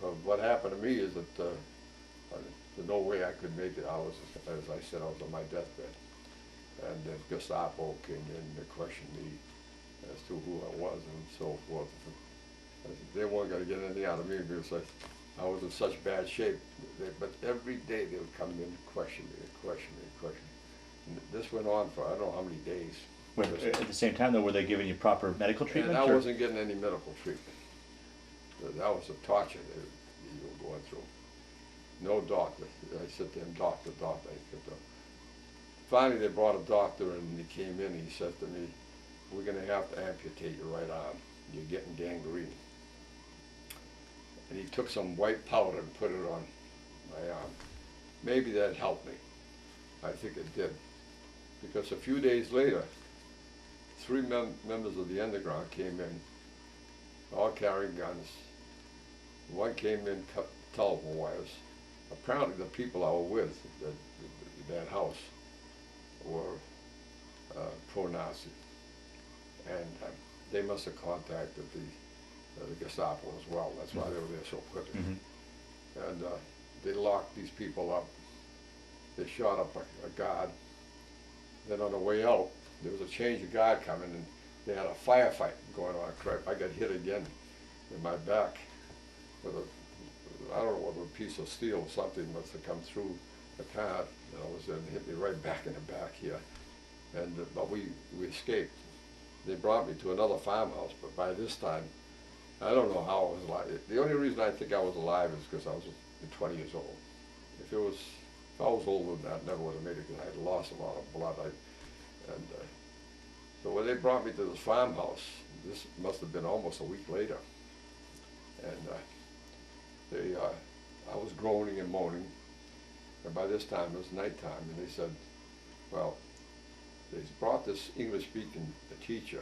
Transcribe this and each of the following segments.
What happened to me is that there's no way I could make it. I was, as I said, I was on my deathbed. And the Gestapo came in and questioned me as to who I was and so forth. They weren't going to get anything out of me because I was in such bad shape. But every day they would come in and question me and question me and question me. And this went on for I don't know how many days. At the same time, though, were they giving you proper medical treatment? And I wasn't getting any medical treatment. That was the torture you were going through. No doctor. I said to him, doctor, doctor. Finally, they brought a doctor and he came in and he said to me, we're going to have to amputate your right arm. You're getting gangrene. And he took some white powder and put it on my arm. Maybe that helped me. I think it did. Because a few days later, three members of the underground came in, all carrying guns. One came in, cut telephone wires. Apparently the people I was with, that house, were pro-Nazi. And they must have contacted the Gestapo as well. That's why they were there so quickly. Mm-hmm. And they locked these people up. They shot up a guard. Then on the way out, there was a change of guard coming, and they had a firefight going on. I got hit again in my back with I don't know whether a piece of steel or something must have come through the car, and it was hit me right back in the back here. And but we escaped. They brought me to another farmhouse, but by this time, I don't know how I was alive. The only reason I think I was alive is because I was 20 years old. If I was older than that, I never would have made it because I had lost a lot of blood. So when they brought me to this farmhouse, this must have been almost a week later, and I was groaning and moaning, and by this time it was nighttime, and they said, well, they brought this English-speaking teacher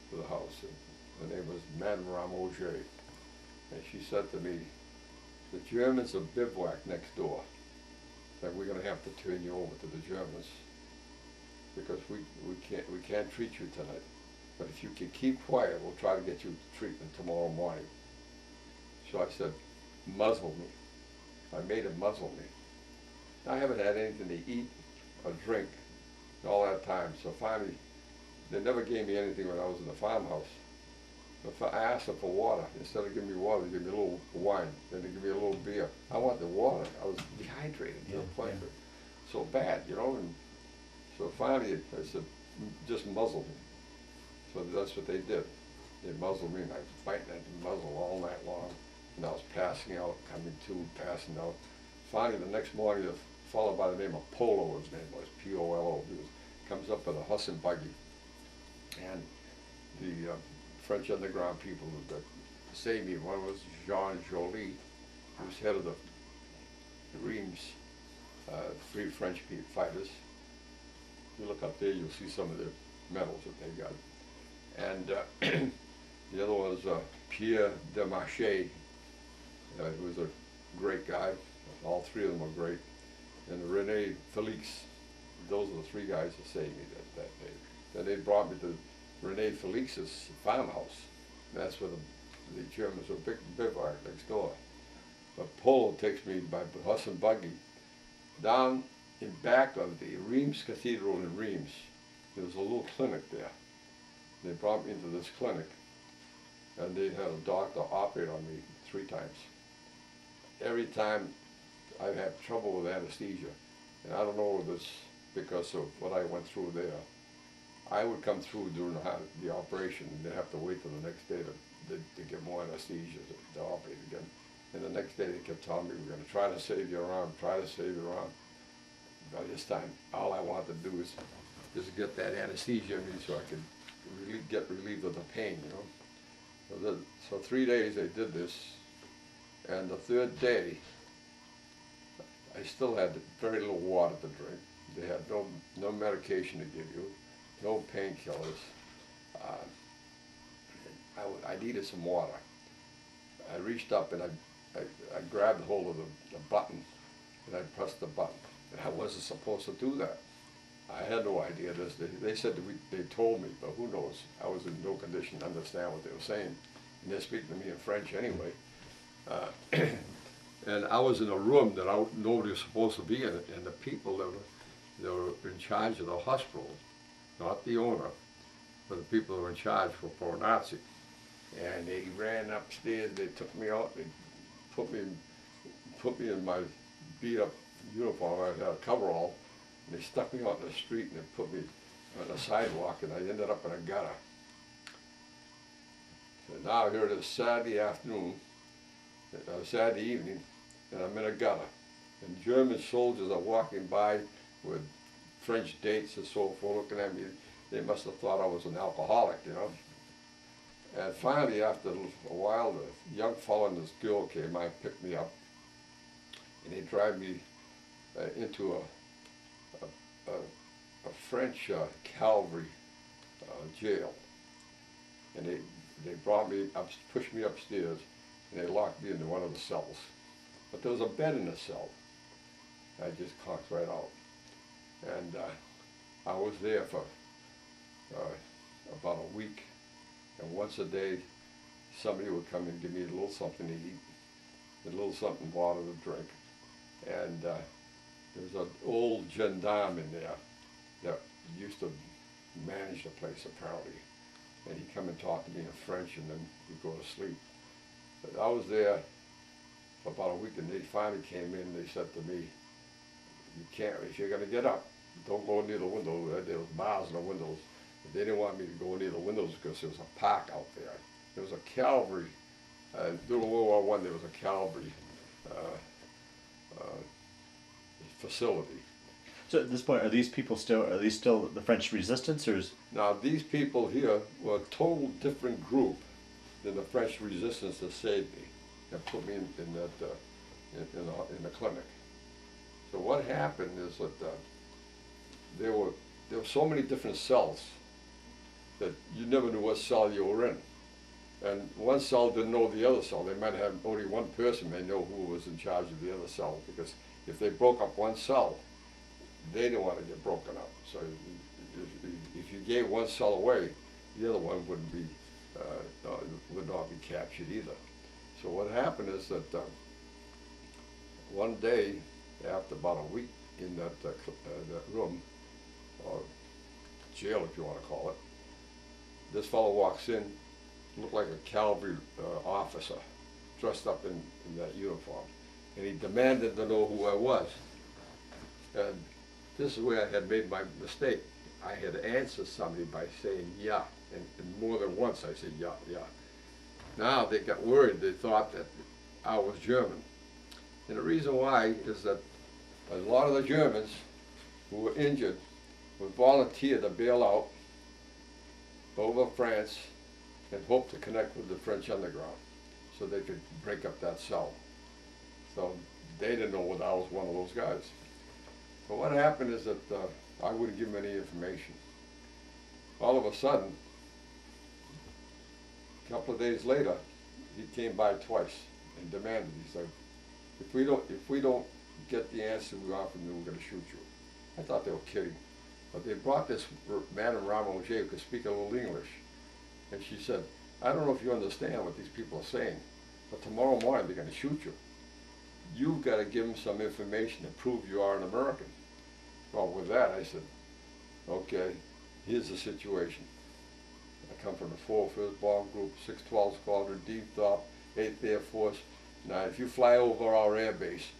to the house, and her name was Madame Ramauger, and she said to me, the Germans are bivouac next door, that we're going to have to turn you over to the Germans, because we can't treat you tonight, but if you can keep quiet, we'll try to get you treatment tomorrow morning. So I said, muzzle me. I made him muzzle me. I haven't had anything to eat or drink all that time, so finally, they never gave me anything when I was in the farmhouse. If I asked them for water, instead of giving me water, they gave me a little wine, then they give me a little beer. I want the water. I was dehydrated to the point that so bad, you know. And so finally, I said, just muzzle me. So that's what they did. They muzzled me, and I was fighting that muzzle all night long. And I was passing out, coming to, passing out. Finally, the next morning, a fellow by the name of Polo, his name was P-O-L-O, comes up with a horse and buggy. And the French underground people that saved me, one was Jean Joly, who was head of the Reims, three French fighters. If you look up there, you'll see some of the medals that they got. And the other one was Pierre Desmarchais, who was a great guy. All three of them were great. And Rene Felix, those are the three guys that saved me that day. Then they brought me to Rene Felix's farmhouse. And that's where the Germans were bivouac next door. But Polo takes me by horse and buggy down in back of the Reims Cathedral in Reims. There was a little clinic there. They brought me into this clinic, and they had a doctor operate on me 3 times. Every time I had trouble with anesthesia, and I don't know if it's because of what I went through there. I would come through during the operation, and they'd have to wait till the next day to get more anesthesia to operate again. And the next day they kept telling me, we're going to try to save your arm, try to save your arm. By this time, all I wanted to do is just get that anesthesia in me so I could get relieved of the pain, you know. So 3 days they did this, and the 3rd day, I still had very little water to drink. They had no medication to give you, no painkillers. I needed some water. I reached up and I grabbed hold of the button, and I pressed the button. And I wasn't supposed to do that. I had no idea this. They said they told me, but who knows? I was in no condition to understand what they were saying. And they're speaking to me in French anyway. Uh, and I was in a room that nobody was supposed to be in, and the people that were in charge of the hospital, not the owner, but the people that were in charge were pro-Nazi. And they ran upstairs, they took me out, they put me in my beat up uniform, I had a coverall, and they stuck me out in the street and they put me on the sidewalk, and I ended up in a gutter. So now here it is Saturday afternoon, Saturday evening, and I'm in a gutter. And German soldiers are walking by with French dates and so forth, looking at me. They must have thought I was an alcoholic, you know. And finally, after a while, the young fellow and this girl came by and picked me up, and they dragged me into a French cavalry jail. And they brought me up, pushed me upstairs, and they locked me into one of the cells. But there was a bed in the cell. I just conked right out. And I was there for about a week. And once a day, somebody would come and give me a little something to eat, a little something water to drink. And there was an old gendarme in there that used to manage the place apparently. And he'd come and talk to me in French, and then we'd go to sleep. But I was there for about a week, and they finally came in and they said to me, "You can't, if you're gonna get up, don't go near the window." There was bars in the windows. But they didn't want me to go near the windows because there was a park out there. There was a cavalry, during World War I, there was a cavalry facility. So at this point, are these still the French resistance, or is? Now these people here were a total different group than the French resistance that saved me and put me in the clinic. So what happened is that there were so many different cells that you never knew what cell you were in. And one cell didn't know the other cell. They might have only one person may know who was in charge of the other cell, because if they broke up one cell, they didn't want to get broken up. So if you gave one cell away, the other one would not be captured either. So what happened is that one day, after about a week in that room, or jail if you want to call it, this fellow walks in, looked like a cavalry officer, dressed up in that uniform. And he demanded to know who I was. And this is where I had made my mistake. I had answered somebody by saying, "Yeah," and more than once I said, "Yeah, yeah." Now they got worried. They thought that I was German. And the reason why is that a lot of the Germans who were injured would volunteer to bail out over France and hope to connect with the French underground so they could break up that cell. So they didn't know whether I was one of those guys. But what happened is that I wouldn't give them any information. All of a sudden, a couple of days later, he came by twice and demanded, he said, if we don't get the answer we offered you, we're going to shoot you. I thought they were kidding. But they brought this Madame Ramoge who could speak a little English. And she said, "I don't know if you understand what these people are saying, but tomorrow morning they're going to shoot you. You've got to give them some information to prove you are an American." Well, with that, I said, "Okay, here's the situation. I come from the 4th Bomb Group, 612 Squadron, D Thorpe, 8th Air Force. Now, if you fly over our air base,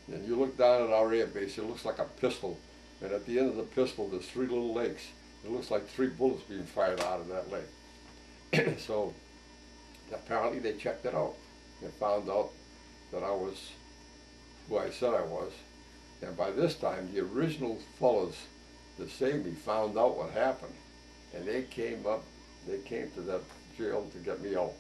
and you look down at our air base, it looks like a pistol. And at the end of the pistol, there's 3 little lakes. It looks like 3 bullets being fired out of that lake." So apparently they checked it out and found out that I was who I said I was. And by this time, the original fellows that saved me found out what happened. And they came to that jail to get me out.